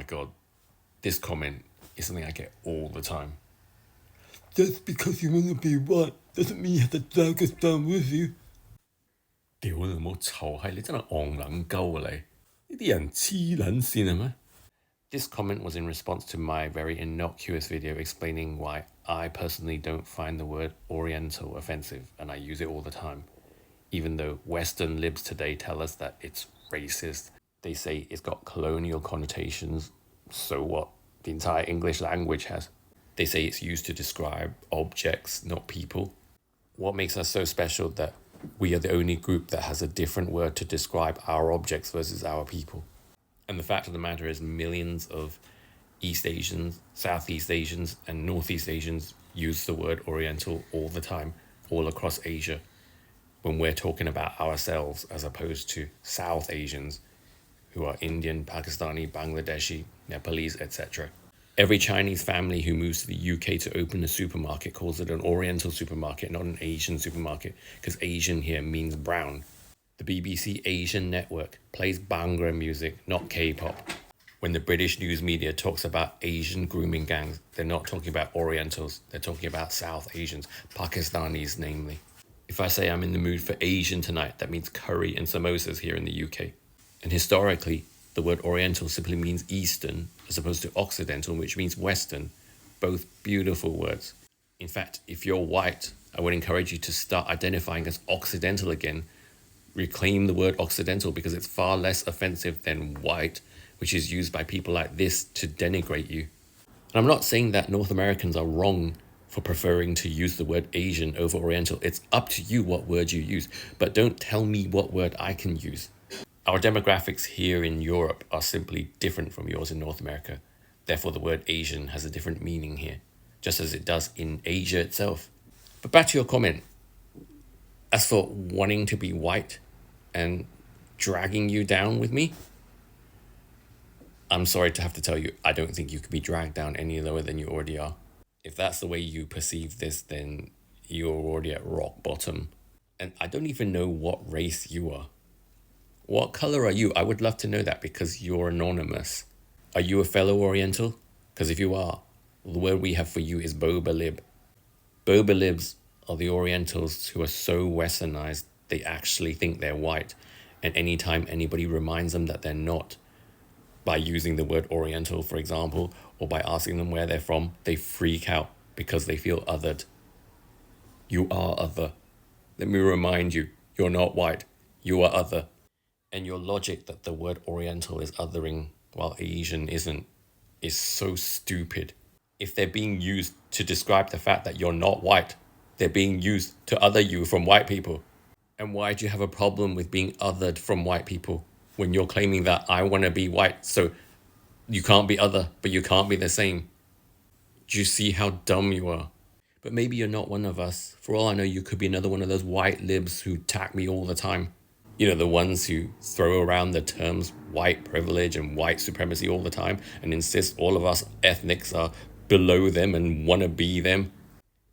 God, this comment is something I get all the time. Just because you want to be white doesn't mean you have to drag us down with you. 屌你冇嘈係你真係戇撚鳩啊你！呢啲人黐撚線係咩？ This comment was in response to my very innocuous video explaining why I personally don't find the word Oriental offensive and I use it all the time. Even though Western libs today tell us that it's racist, they say it's got colonial connotations, so what? The entire English language has. They say it's used to describe objects, not people. What makes us so special that we are the only group that has a different word to describe our objects versus our people? And the fact of the matter is millions of East Asians, Southeast Asians, and Northeast Asians use the word Oriental all the time, all across Asia, when we're talking about ourselves as opposed to South Asians, who are Indian, Pakistani, Bangladeshi, Nepalese, etc. Every Chinese family who moves to the UK to open a supermarket calls it an Oriental supermarket, not an Asian supermarket, because Asian here means brown. The BBC Asian network plays Bhangra music, not K-pop. When the British news media talks about Asian grooming gangs, they're not talking about Orientals, they're talking about South Asians, Pakistanis namely. If I say I'm in the mood for Asian tonight, that means curry and samosas here in the UK. And historically, the word Oriental simply means Eastern, as opposed to Occidental, which means Western. Both beautiful words. In fact, if you're white, I would encourage you to start identifying as Occidental again. Reclaim the word Occidental because it's far less offensive than white, which is used by people like this to denigrate you. And I'm not saying that North Americans are wrong for preferring to use the word Asian over Oriental. It's up to you what word you use, but don't tell me what word I can use. Our demographics here in Europe are simply different from yours in North America. Therefore, the word Asian has a different meaning here, just as it does in Asia itself. But back to your comment. As for wanting to be white and dragging you down with me, I'm sorry to have to tell you, I don't think you could be dragged down any lower than you already are. If that's the way you perceive this, then you're already at rock bottom. And I don't even know what race you are. What color are you? I would love to know that because you're anonymous. Are you a fellow Oriental? Because if you are, the word we have for you is Boba Lib. Boba Libs are the Orientals who are so westernized they actually think they're white. And anytime anybody reminds them that they're not, by using the word Oriental, for example, or by asking them where they're from, they freak out because they feel othered. You are other. Let me remind you, you're not white. You are other. And your logic that the word Oriental is othering while Asian isn't is so stupid. If they're being used to describe the fact that you're not white, they're being used to other you from white people. And why do you have a problem with being othered from white people when you're claiming that I want to be white, so you can't be other, but you can't be the same? Do you see how dumb you are? But maybe you're not one of us. For all I know, you could be another one of those white libs who attack me all the time. You know, the ones who throw around the terms white privilege and white supremacy all the time and insist all of us ethnics are below them and want to be them.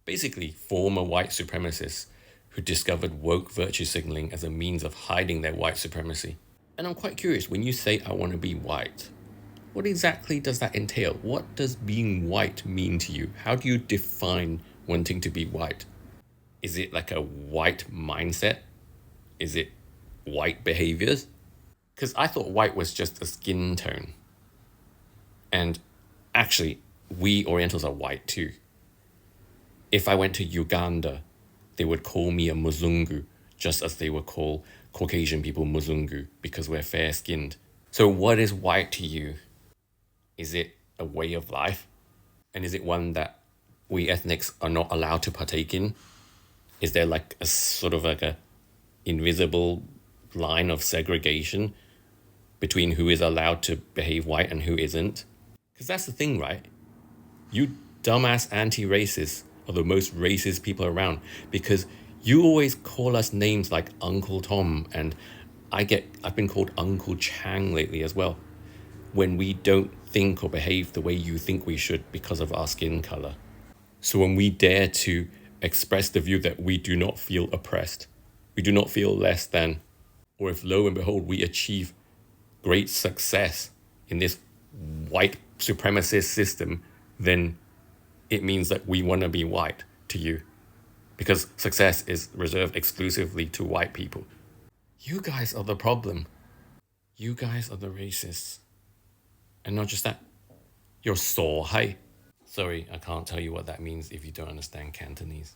Basically, former white supremacists who discovered woke virtue signaling as a means of hiding their white supremacy. And I'm quite curious, when you say I want to be white, what exactly does that entail? What does being white mean to you? How do you define wanting to be white? Is it like a white mindset? Is it white behaviors? Because I thought white was just a skin tone. And actually, we Orientals are white too. If I went to Uganda, they would call me a Muzungu, just as they would call Caucasian people Muzungu, because we're fair-skinned. So what is white to you? Is it a way of life? And is it one that we ethnics are not allowed to partake in? Is there like a sort of like a invisible line of segregation between who is allowed to behave white and who isn't? Because that's the thing, right? You dumbass anti-racists are the most racist people around because you always call us names like Uncle Tom, and I've been called Uncle Chang lately as well, when we don't think or behave the way you think we should because of our skin color. So when we dare to express the view that we do not feel oppressed, we do not feel less than, or if lo and behold we achieve great success in this white supremacist system, then it means that we want to be white to you. Because success is reserved exclusively to white people. You guys are the problem. You guys are the racists. And not just that, you're so high. Sorry, I can't tell you what that means if you don't understand Cantonese.